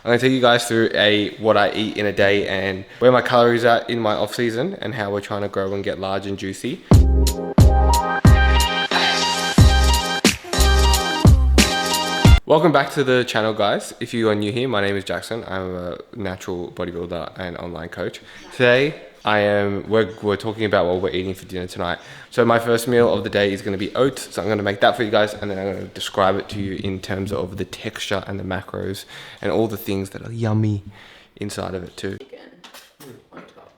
I'm gonna take you guys through what I eat in a day and where my calories are in my off season and how we're trying to grow and get large and juicy. Welcome back to the channel, guys. If you are new here, my name is Jackson. I'm a natural bodybuilder and online coach. Today, we're talking about what we're eating for dinner tonight. So my first meal of the day is going to be oats. So I'm going to make that for you guys, and then I'm going to describe it to you in terms of the texture and the macros and all the things that are yummy inside of it too. Chicken on top.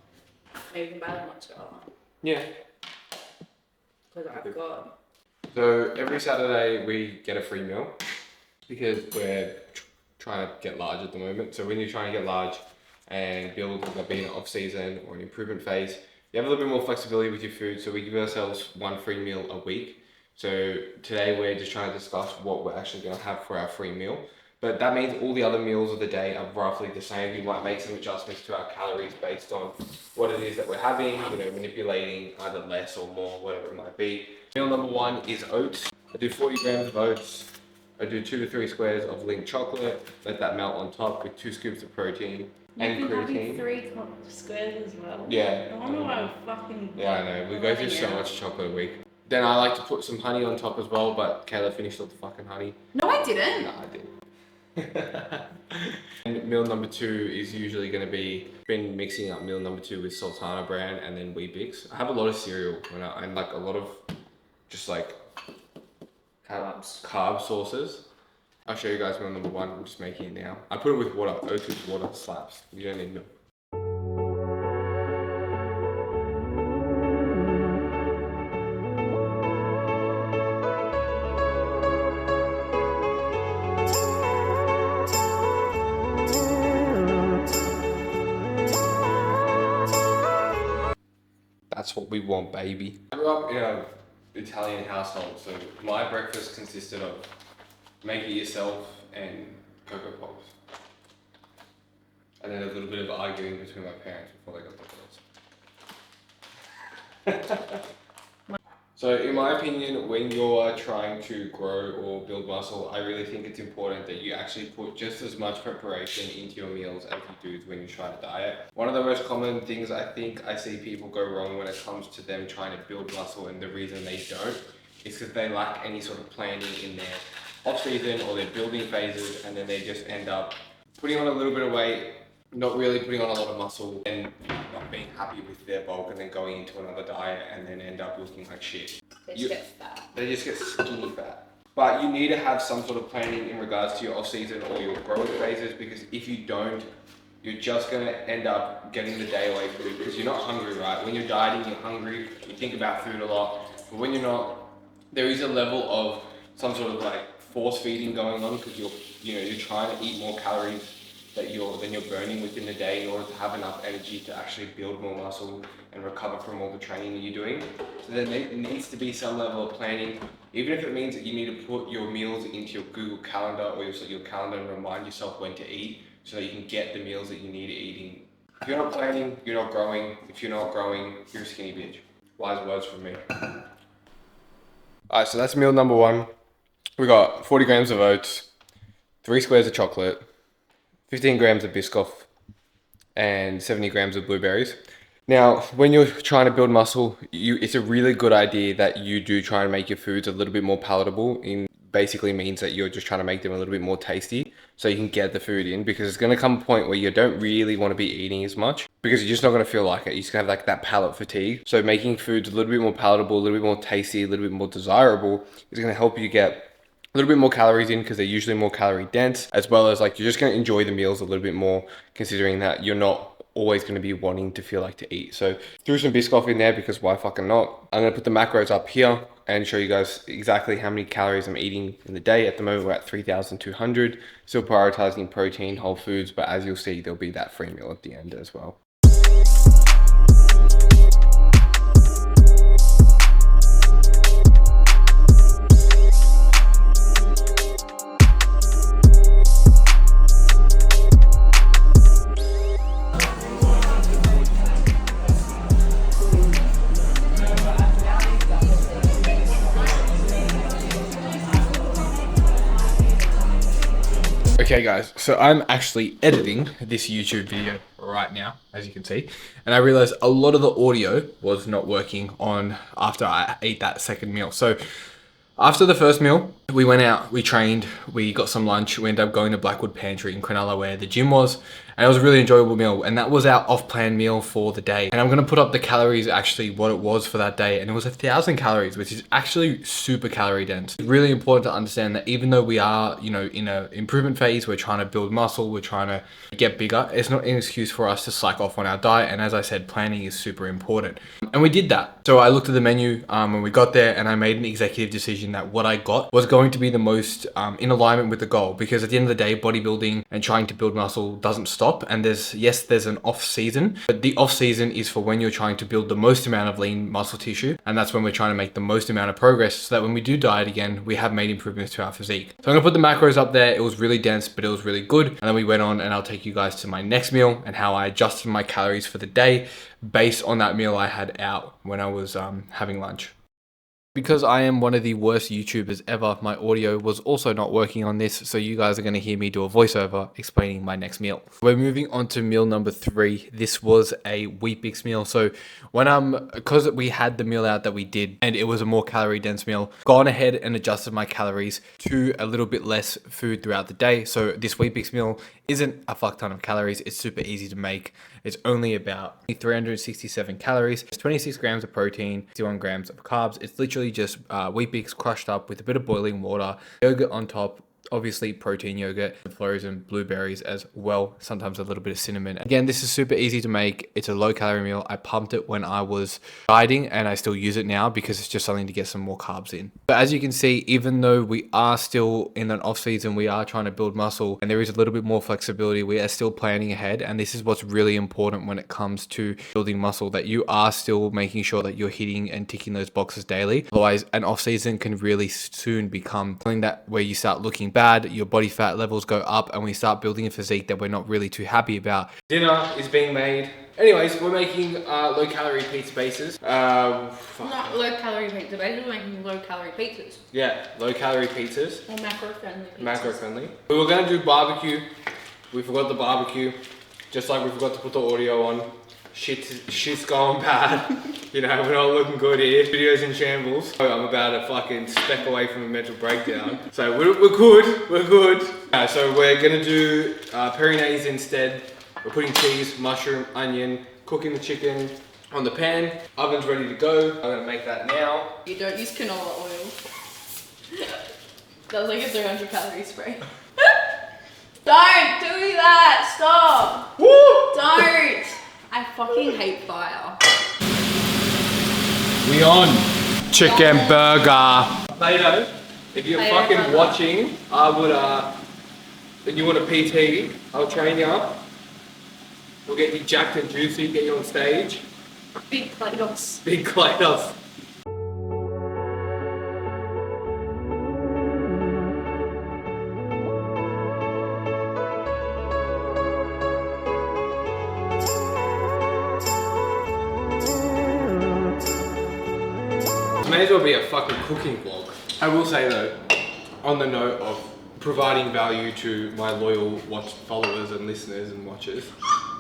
Maybe you can buy them mozzarella. Yeah. Because I've got. So every Saturday we get a free meal because we're trying to get large at the moment. So when you're trying to get large and build like being off season or an improvement phase, you have a little bit more flexibility with your food. So we give ourselves one free meal a week. So today we're just trying to discuss what we're actually going to have for our free meal. But that means all the other meals of the day are roughly the same. We might make some adjustments to our calories based on what it is that we're having, manipulating either less or more, whatever it might be. Meal number one is oats. I do 40 grams of oats. I do 2 to 3 squares of Lindt chocolate, let that melt on top with 2 scoops of protein and You've been creatine. having 3 squares as well. Yeah. I wonder why I fucking. Yeah, I know. We go through so much chocolate a week. Then I like to put some honey on top as well, but Kayla finished all the fucking honey. No, I didn't. No, I did. And meal number two is usually going to be, been mixing up meal number two with Sultana brand and then Weet-Bix. I have a lot of cereal and like a lot of just like carb sources. I'll show you guys meal number one. I'm just making it now. I put it with water. Oats with water slaps. You don't need milk. That's what we want, baby. I grew up in an Italian household, so my breakfast consisted of make it yourself and Cocoa Pops. And then a little bit of arguing between my parents before they got divorced. So in my opinion, when you're trying to grow or build muscle, I really think it's important that you actually put just as much preparation into your meals as you do when you try to diet. One of the most common things I think I see people go wrong when it comes to them trying to build muscle, and the reason they don't is because they lack any sort of planning in their off season or their building phases, and then they just end up putting on a little bit of weight, not really putting on a lot of muscle, and not being happy with their bulk, and then going into another diet and then end up looking like shit. They just get fat. They just get skinny fat. But you need to have some sort of planning in regards to your off season or your growth phases, because if you don't, you're just gonna end up getting the day away food because you're not hungry, right? When you're dieting, you're hungry, you think about food a lot, but when you're not, there is a level of some sort of like force feeding going on because you're trying to eat more calories than you're burning within the day in order to have enough energy to actually build more muscle and recover from all the training that you're doing. So then there needs to be some level of planning, even if it means that you need to put your meals into your Google Calendar or your calendar and remind yourself when to eat so that you can get the meals that you need eating. If you're not planning, you're not growing. If you're not growing, you're a skinny bitch. Wise words from me. Alright, so that's meal number one. We got 40 grams of oats, 3 squares of chocolate, 15 grams of Biscoff, and 70 grams of blueberries. Now, when you're trying to build muscle, it's a really good idea that you do try and make your foods a little bit more palatable. Basically means that you're just trying to make them a little bit more tasty so you can get the food in, because it's going to come a point where you don't really want to be eating as much because you're just not going to feel like it. You're just going to have like that palate fatigue. So making foods a little bit more palatable, a little bit more tasty, a little bit more desirable is going to help you get a little bit more calories in because they're usually more calorie dense, as well as like you're just going to enjoy the meals a little bit more, considering that you're not always going to be wanting to feel like to eat. So threw some Biscoff in there because why fucking not. I'm going to put the macros up here and show you guys exactly how many calories I'm eating in the day. At the moment we're at 3,200, still prioritizing protein, whole foods, but as you'll see there'll be that free meal at the end as well. Okay guys, so I'm actually editing this YouTube video right now, as you can see, and I realized a lot of the audio was not working on after I ate that second meal. So after the first meal, we went out, we trained, we got some lunch, we ended up going to Blackwood Pantry in Cronulla where the gym was, and it was a really enjoyable meal, and that was our off-plan meal for the day. And I'm gonna put up the calories, actually what it was for that day, and it was 1,000 calories, which is actually super calorie dense. It's really important to understand that even though we are, you know, in an improvement phase, we're trying to build muscle, we're trying to get bigger, it's not an excuse for us to slack off on our diet, and as I said, planning is super important. And we did that. So I looked at the menu when we got there, and I made an executive decision that what I got was going to be the most in alignment with the goal, because at the end of the day, bodybuilding and trying to build muscle doesn't stop. And there's an off season, but the off season is for when you're trying to build the most amount of lean muscle tissue, and that's when we're trying to make the most amount of progress so that when we do diet again, we have made improvements to our physique. So I'm gonna put the macros up there. It was really dense, but it was really good. And then we went on, and I'll take you guys to my next meal and how I adjusted my calories for the day based on that meal I had out when I was having lunch. Because I am one of the worst YouTubers ever, my audio was also not working on this, so you guys are going to hear me do a voiceover explaining my next meal. We're moving on to meal number 3. This was a Weet-Bix meal. So when because we had the meal out that we did, and it was a more calorie dense meal, gone ahead and adjusted my calories to a little bit less food throughout the day. So this Weet-Bix meal isn't a fuck ton of calories. It's super easy to make. It's only about 367 calories. It's 26 grams of protein, 61 grams of carbs. It's literally just Weet-Bix crushed up with a bit of boiling water, yogurt on top, obviously protein yogurt, frozen blueberries as well, sometimes a little bit of cinnamon. Again, this is super easy to make. It's a low calorie meal. I pumped it when I was dieting, and I still use it now because it's just something to get some more carbs in. But as you can see, even though we are still in an off season, we are trying to build muscle, and there is a little bit more flexibility. We are still planning ahead, and this is what's really important when it comes to building muscle, that you are still making sure that you're hitting and ticking those boxes daily. Otherwise, an off season can really soon become something that where you start looking bad, your body fat levels go up, and we start building a physique that we're not really too happy about. Dinner is being made. Anyways, we're making low calorie pizza bases. Not low calorie pizza bases, we're making low calorie pizzas. Yeah, low calorie pizzas. Or macro friendly pizzas. Macro friendly. We were gonna do barbecue. We forgot the barbecue. Just like we forgot to put the audio on. Shit's going bad. You know, we're not looking good here. Video's in shambles. I'm about a fucking speck away from a mental breakdown. So we're good. So we're gonna do peri-naise instead. We're putting cheese, mushroom, onion, cooking the chicken on the pan. Oven's ready to go. I'm gonna make that now. You don't use canola oil. That was like a 300 calorie spray. Don't do that! Stop! Woo! Don't! I fucking hate fire. We on chicken burger. Plato, if you're fucking watching, I would and you want a PT, I'll train you up. We'll get you jacked and juicy, get you on stage. Big Kratos. Big Kratos. May as well be a fucking cooking vlog. I will say though, on the note of providing value to my loyal followers and listeners and watchers,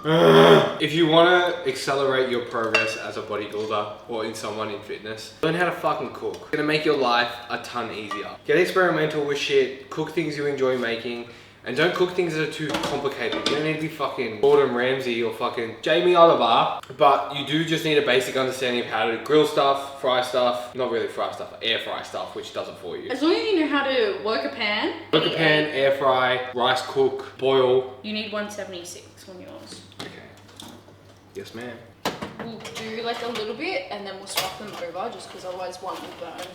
if you want to accelerate your progress as a bodybuilder or in someone in fitness, learn how to fucking cook. It's gonna make your life a ton easier. Get experimental with shit, cook things you enjoy making, and don't cook things that are too complicated. You don't need to be fucking Gordon Ramsay or fucking Jamie Oliver, but you do just need a basic understanding of how to grill stuff, fry stuff, not really fry stuff, air fry stuff, which does it for you. As long as you know how to work a pan. Work a pan, air fry, rice cook, boil. You need 176 on yours. Okay. Yes, ma'am. We'll do like a little bit and then we'll swap them over just because otherwise one will burn.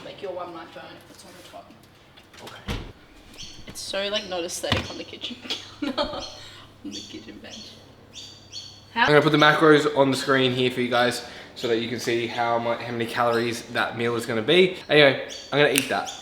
Like your one might burn if it's on the top. Okay. It's so like not aesthetic on the kitchen counter. On the kitchen bench. I'm gonna put the macros on the screen here for you guys so that you can see how many calories that meal is gonna be. Anyway, I'm gonna eat that.